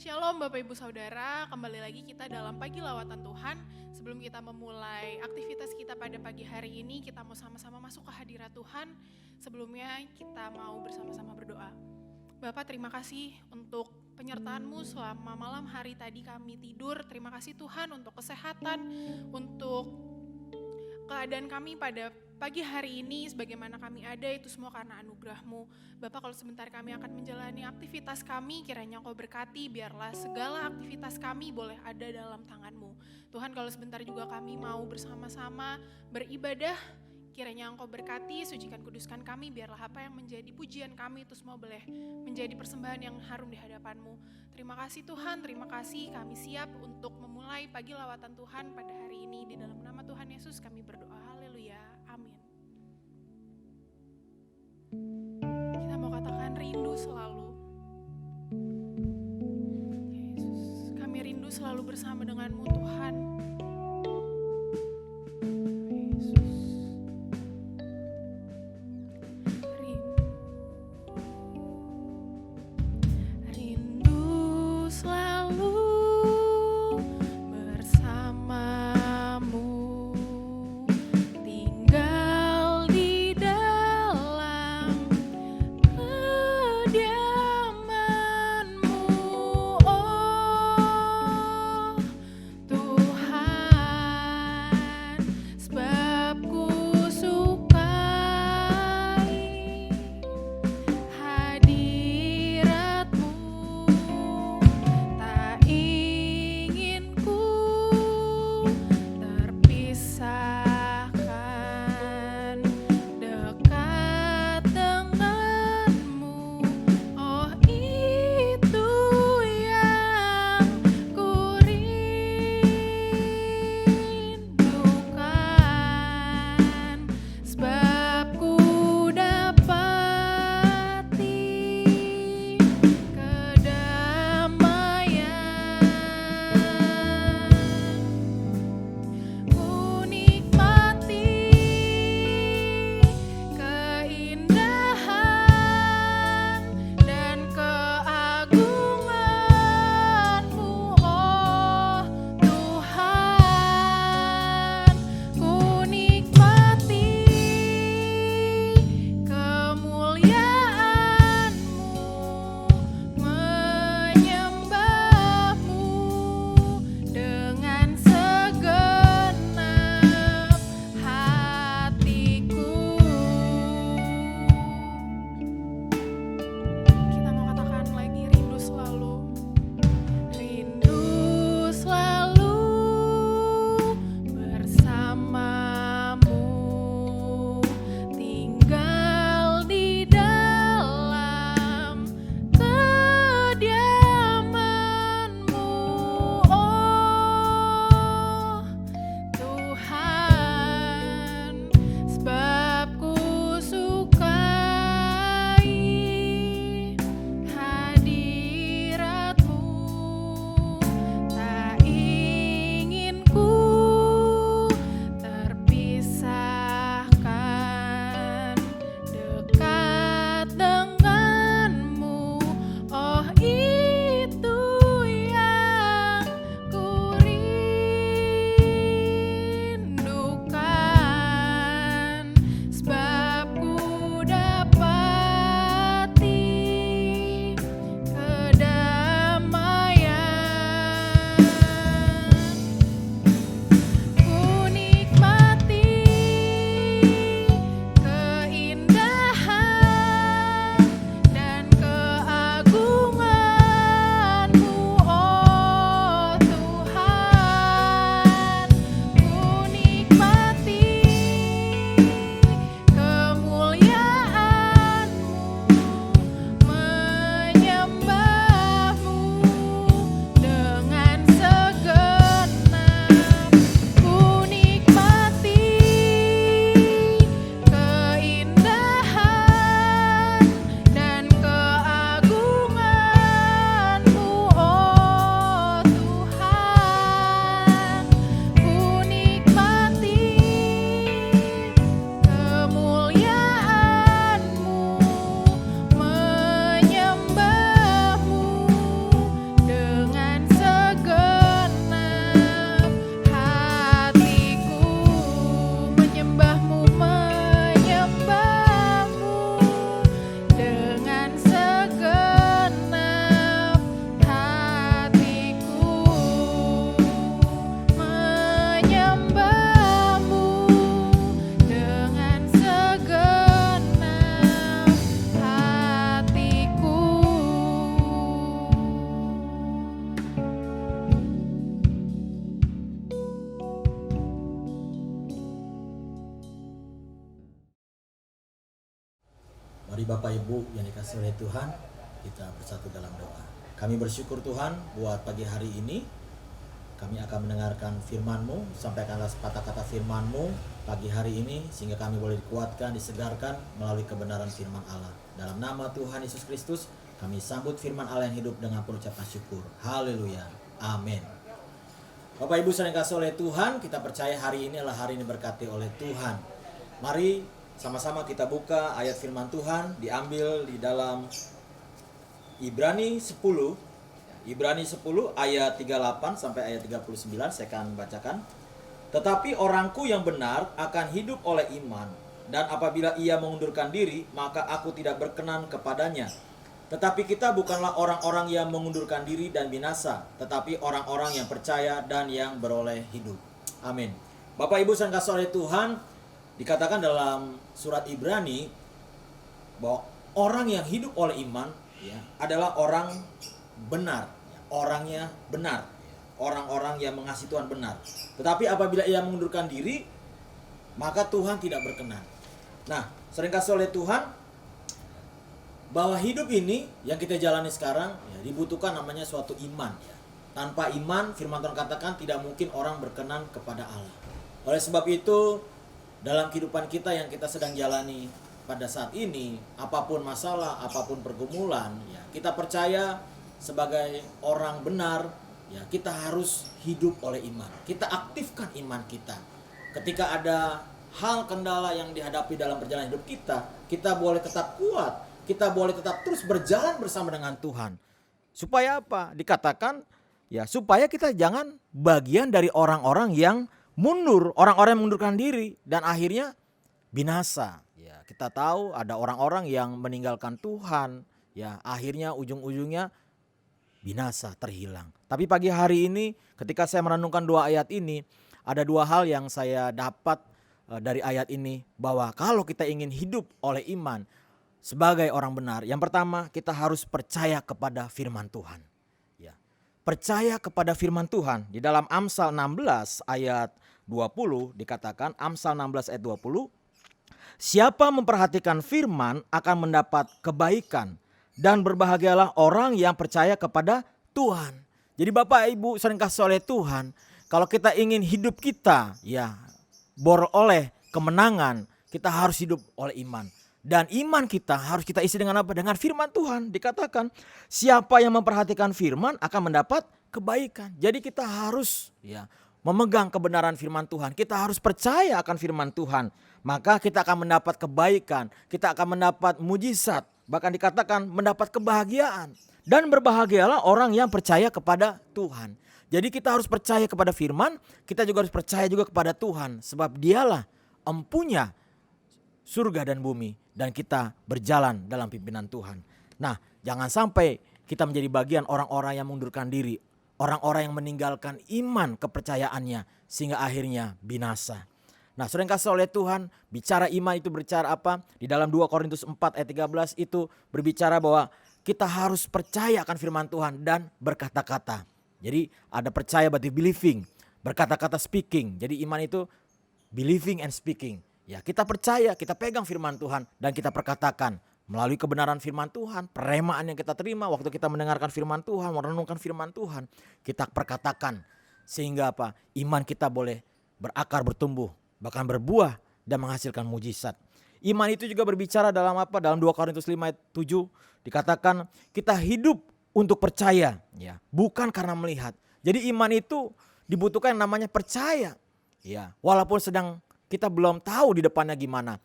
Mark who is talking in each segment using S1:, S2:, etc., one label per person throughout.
S1: Shalom Bapak Ibu Saudara, kembali lagi kita dalam Pagi Lawatan Tuhan. Sebelum kita memulai aktivitas kita pada pagi hari ini, kita mau sama-sama masuk ke hadirat Tuhan. Sebelumnya kita mau bersama-sama berdoa. Bapak, terima kasih untuk penyertaan-Mu selama malam hari tadi kami tidur. Terima kasih Tuhan untuk kesehatan, untuk keadaan kami pada pagi hari ini, sebagaimana kami ada, itu semua karena anugerah-Mu. Bapak, kalau sebentar kami akan menjalani aktivitas kami, kiranya Engkau berkati, biarlah segala aktivitas kami boleh ada dalam tangan-Mu. Tuhan, kalau sebentar juga kami mau bersama-sama beribadah, kiranya Engkau berkati, sucikan, kuduskan kami, biarlah apa yang menjadi pujian kami itu semua boleh menjadi persembahan yang harum di hadapan-Mu. Terima kasih Tuhan, terima kasih, kami siap untuk memulai pagi lawatan Tuhan pada hari ini. Di dalam nama Tuhan Yesus kami berdoa, haleluya, amin. Kita mau katakan rindu selalu. Yesus, kami rindu selalu bersama dengan-Mu Tuhan. Tuhan
S2: Bapak Ibu yang dikasihi oleh Tuhan, kita bersatu dalam doa. Kami bersyukur Tuhan buat pagi hari ini. Kami akan mendengarkan firman-Mu, sampaikanlah sepatah kata firman-Mu pagi hari ini sehingga kami boleh dikuatkan, disegarkan melalui kebenaran firman Allah. Dalam nama Tuhan Yesus Kristus, kami sambut firman Allah yang hidup dengan penucapan syukur. Haleluya. Amin. Bapak Ibu yang dikasihi oleh Tuhan, kita percaya hari ini adalah hari ini diberkati oleh Tuhan. Mari sama-sama kita buka ayat firman Tuhan, diambil di dalam Ibrani 10 ayat 38 sampai ayat 39. Saya akan bacakan. Tetapi orangku yang benar akan hidup oleh iman, dan apabila ia mengundurkan diri, maka aku tidak berkenan kepadanya. Tetapi kita bukanlah orang-orang yang mengundurkan diri dan binasa, tetapi orang-orang yang percaya dan yang beroleh hidup. Amin. Bapak Ibu yang dikasihi oleh Tuhan, dikatakan dalam surat Ibrani bahwa orang yang hidup oleh iman adalah orang benar, orangnya benar, orang-orang yang mengasihi Tuhan benar. Tetapi apabila ia mengundurkan diri, maka Tuhan tidak berkenan. Nah, sering kasih oleh Tuhan bahwa hidup ini yang kita jalani sekarang dibutuhkan namanya suatu iman. Tanpa iman, firman Tuhan katakan tidak mungkin orang berkenan kepada Allah. Oleh sebab itu, dalam kehidupan kita yang kita sedang jalani pada saat ini, apapun masalah, apapun pergumulan, kita percaya sebagai orang benar, kita harus hidup oleh iman. Kita aktifkan iman kita. Ketika ada hal kendala yang dihadapi dalam perjalanan hidup kita, kita boleh tetap kuat, kita boleh tetap terus berjalan bersama dengan Tuhan. Supaya apa? Dikatakan supaya kita jangan bagian dari orang-orang yang mundur, orang-orang yang mengundurkan diri dan akhirnya binasa. Kita tahu ada orang-orang yang meninggalkan Tuhan, akhirnya ujung-ujungnya binasa, terhilang. Tapi pagi hari ini ketika saya merenungkan dua ayat ini, ada dua hal yang saya dapat dari ayat ini, bahwa kalau kita ingin hidup oleh iman sebagai orang benar, yang pertama kita harus percaya kepada firman Tuhan. Percaya kepada firman Tuhan. Di dalam Amsal 16 ayat 20 dikatakan, Amsal 16 ayat 20, siapa memperhatikan firman akan mendapat kebaikan, dan berbahagialah orang yang percaya kepada Tuhan. Jadi Bapak Ibu sering kasih oleh Tuhan, kalau kita ingin hidup kita beroleh kemenangan, kita harus hidup oleh iman. Dan iman kita harus kita isi dengan apa? Dengan firman Tuhan. Dikatakan siapa yang memperhatikan firman akan mendapat kebaikan. Jadi kita harus memegang kebenaran firman Tuhan. Kita harus percaya akan firman Tuhan. Maka kita akan mendapat kebaikan. Kita akan mendapat mujizat. Bahkan dikatakan mendapat kebahagiaan. Dan berbahagialah orang yang percaya kepada Tuhan. Jadi kita harus percaya kepada firman. Kita juga harus percaya juga kepada Tuhan. Sebab dialah empunya surga dan bumi, dan kita berjalan dalam pimpinan Tuhan. Nah, jangan sampai kita menjadi bagian orang-orang yang mengundurkan diri, orang-orang yang meninggalkan iman kepercayaannya sehingga akhirnya binasa. Nah, saudara yang kasih oleh Tuhan, bicara iman itu berbicara apa? Di dalam 2 Korintus 4 ayat 13 itu berbicara bahwa kita harus percaya akan firman Tuhan dan berkata-kata. Jadi ada percaya berarti believing, berkata-kata speaking. Jadi iman itu believing and speaking. Kita percaya, kita pegang firman Tuhan dan kita perkatakan melalui kebenaran firman Tuhan, peremaan yang kita terima waktu kita mendengarkan firman Tuhan, merenungkan firman Tuhan, kita perkatakan sehingga apa? Iman kita boleh berakar, bertumbuh, bahkan berbuah dan menghasilkan mujizat. Iman itu juga berbicara dalam apa? Dalam 2 Korintus 5 ayat 7 dikatakan kita hidup untuk percaya, bukan karena melihat. Jadi iman itu dibutuhkan yang namanya percaya. Walaupun sedang kita belum tahu di depannya gimana.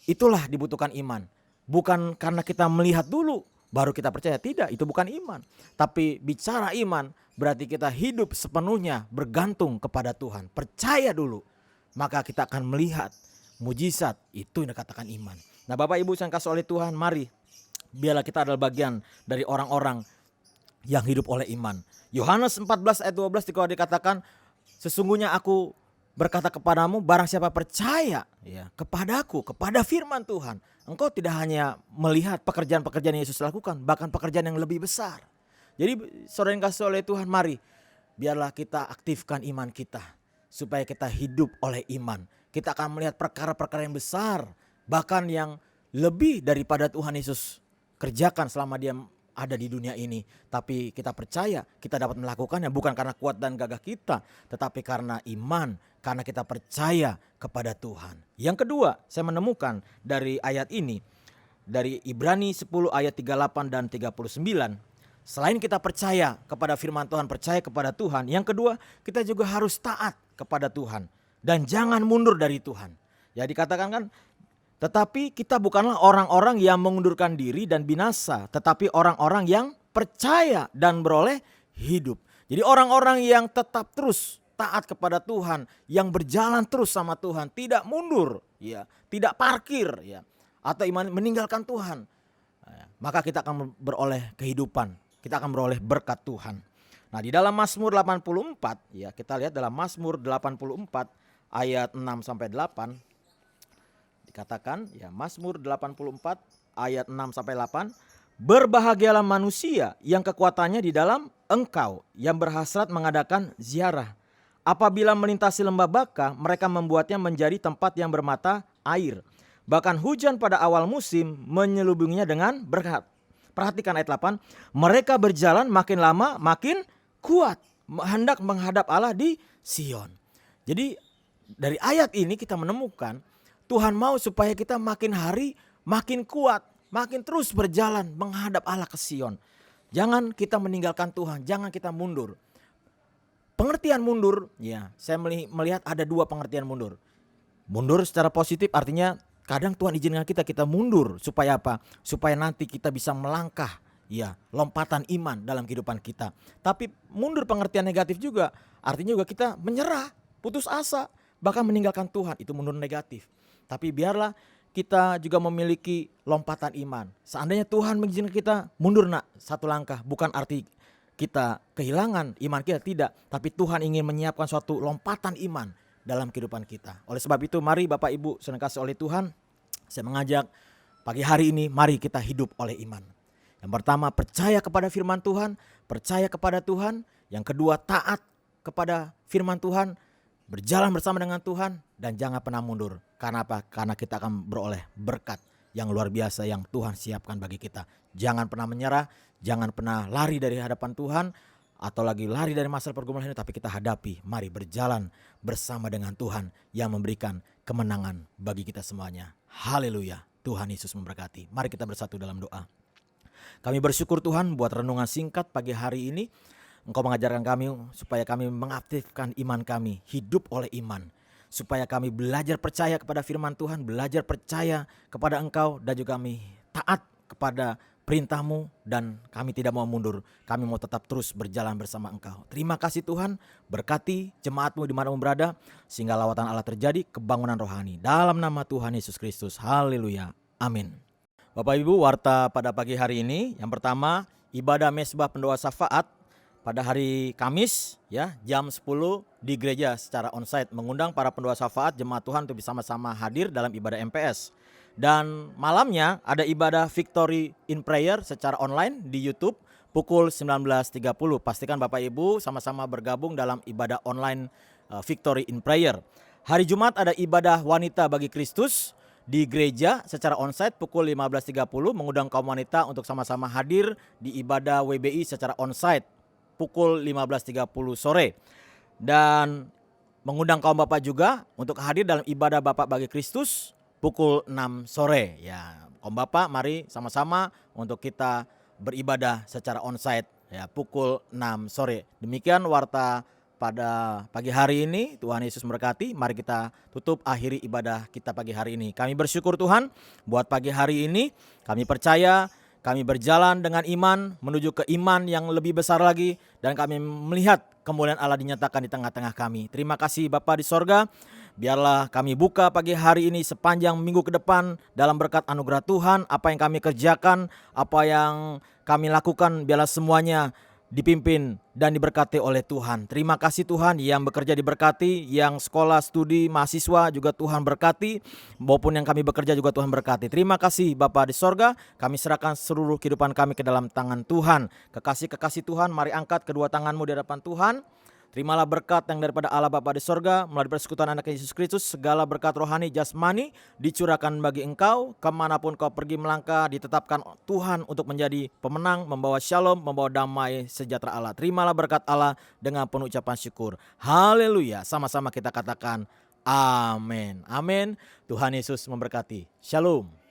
S2: Itulah dibutuhkan iman. Bukan karena kita melihat dulu baru kita percaya. Tidak, itu bukan iman. Tapi bicara iman berarti kita hidup sepenuhnya bergantung kepada Tuhan. Percaya dulu. Maka kita akan melihat mujizat. Itu yang dikatakan iman. Nah Bapak Ibu yang kasih oleh Tuhan, mari. Biarlah kita adalah bagian dari orang-orang yang hidup oleh iman. Yohanes 14 ayat 12 dikatakan, sesungguhnya aku berkata kepadamu, barang siapa percaya kepadaku, kepada firman Tuhan, engkau tidak hanya melihat pekerjaan-pekerjaan yang Yesus lakukan, bahkan pekerjaan yang lebih besar. Jadi saudara yang kasih oleh Tuhan, mari biarlah kita aktifkan iman kita supaya kita hidup oleh iman. Kita akan melihat perkara-perkara yang besar, bahkan yang
S3: lebih daripada Tuhan Yesus kerjakan selama dia ada di dunia ini. Tapi kita percaya kita dapat melakukannya bukan karena kuat dan gagah kita, tetapi karena iman, karena kita percaya kepada Tuhan. Yang kedua, saya menemukan dari ayat ini, dari Ibrani 10 ayat 38 dan 39. Selain kita percaya kepada firman Tuhan, percaya kepada Tuhan, yang kedua kita juga harus taat kepada Tuhan dan jangan mundur dari Tuhan. Ya dikatakan kan, tetapi kita bukanlah orang-orang yang mengundurkan diri dan binasa, tetapi orang-orang yang percaya dan beroleh hidup. Jadi orang-orang yang tetap terus taat kepada Tuhan, yang berjalan terus sama Tuhan, tidak mundur, ya, tidak parkir, ya, atau iman meninggalkan Tuhan, maka kita akan beroleh kehidupan, kita akan beroleh berkat Tuhan. Nah, di dalam Mazmur 84, ya, kita lihat dalam Mazmur 84 ayat 6 sampai 8 dikatakan, ya, Mazmur 84 ayat 6 sampai 8, berbahagialah manusia yang kekuatannya di dalam Engkau, yang berhasrat mengadakan ziarah. Apabila melintasi lembah Baka, mereka membuatnya menjadi tempat yang bermata air. Bahkan hujan pada awal musim menyelubunginya dengan berkat. Perhatikan ayat 8. Mereka berjalan makin lama makin kuat, hendak menghadap Allah di Sion. Jadi dari ayat ini kita menemukan Tuhan mau supaya kita makin hari makin kuat, makin terus berjalan menghadap Allah ke Sion. Jangan kita meninggalkan Tuhan, jangan kita mundur. Pengertian mundur, ya, saya melihat ada dua pengertian mundur. Mundur secara positif artinya kadang Tuhan izinkan kita mundur supaya apa? Supaya nanti kita bisa melangkah, ya, lompatan iman dalam kehidupan kita. Tapi mundur pengertian negatif juga, artinya juga kita menyerah, putus asa, bahkan meninggalkan Tuhan, itu mundur negatif. Tapi biarlah kita juga memiliki lompatan iman. Seandainya Tuhan mengizinkan kita mundur nak satu langkah, bukan arti kita kehilangan iman kita, tidak. Tapi Tuhan ingin menyiapkan suatu lompatan iman dalam kehidupan kita. Oleh sebab itu mari Bapak Ibu saudara kasih oleh Tuhan, saya mengajak pagi hari ini mari kita hidup oleh iman. Yang pertama percaya kepada firman Tuhan, percaya kepada Tuhan. Yang kedua taat kepada firman Tuhan, berjalan bersama dengan Tuhan dan jangan pernah mundur. Karena apa? Karena kita akan beroleh berkat yang luar biasa yang Tuhan siapkan bagi kita. Jangan pernah menyerah, jangan pernah lari dari hadapan Tuhan atau lagi lari dari masalah pergumulan ini, tapi kita hadapi. Mari berjalan bersama dengan Tuhan yang memberikan kemenangan bagi kita semuanya. Haleluya. Tuhan Yesus memberkati. Mari kita bersatu dalam doa. Kami bersyukur Tuhan buat renungan singkat pagi hari ini. Engkau mengajarkan kami supaya kami mengaktifkan iman kami, hidup oleh iman. Supaya kami belajar percaya kepada firman Tuhan, belajar percaya kepada Engkau, dan juga kami taat kepada perintah-Mu, dan kami tidak mau mundur. Kami mau tetap terus berjalan bersama Engkau. Terima kasih Tuhan, berkati jemaat-Mu dimanapun berada, sehingga lawatan Allah terjadi, kebangunan rohani. Dalam nama Tuhan Yesus Kristus, haleluya, amin. Bapak Ibu, warta pada pagi hari ini, yang pertama ibadah mesbah pendoa syafaat pada hari Kamis, ya, jam 10 di gereja secara onsite, mengundang para pendoa syafaat jemaat Tuhan untuk bersama-sama hadir dalam ibadah MPS. Dan malamnya ada ibadah Victory in Prayer secara online di YouTube pukul 19.30. Pastikan Bapak Ibu sama-sama bergabung dalam ibadah online Victory in Prayer. Hari Jumat ada ibadah wanita bagi Kristus di gereja secara onsite pukul 15.30, mengundang kaum wanita untuk sama-sama hadir di ibadah WBI secara onsite pukul 15.30 sore. Dan mengundang kaum bapak juga untuk hadir dalam ibadah Bapak bagi Kristus pukul 6 sore. Ya, kaum bapak mari sama-sama untuk kita beribadah secara onsite, ya, pukul 6 sore. Demikian warta pada pagi hari ini. Tuhan Yesus memberkati. Mari kita tutup akhiri ibadah kita pagi hari ini. Kami bersyukur Tuhan buat pagi hari ini. Kami percaya kami berjalan dengan iman menuju ke iman yang lebih besar lagi, dan kami melihat kemuliaan Allah dinyatakan di tengah-tengah kami. Terima kasih Bapa di sorga. Biarlah kami buka pagi hari ini sepanjang minggu ke depan dalam berkat anugerah Tuhan. Apa yang kami kerjakan, apa yang kami lakukan, biarlah semuanya dipimpin dan diberkati oleh Tuhan. Terima kasih Tuhan, yang bekerja diberkati, yang sekolah, studi, mahasiswa juga Tuhan berkati, maupun yang kami bekerja juga Tuhan berkati. Terima kasih Bapa di sorga, kami serahkan seluruh kehidupan kami ke dalam tangan Tuhan. Kekasih-kekasih Tuhan, mari angkat kedua tanganmu di hadapan Tuhan. Terimalah berkat yang daripada Allah Bapa di sorga, melalui persekutuan anak Yesus Kristus, segala berkat rohani jasmani dicurahkan bagi engkau, kemanapun kau pergi melangkah, ditetapkan Tuhan untuk menjadi pemenang, membawa shalom, membawa damai sejahtera Allah. Terimalah berkat Allah dengan penuh ucapan syukur. Haleluya. Sama-sama kita katakan amin. Amin. Tuhan Yesus memberkati. Shalom.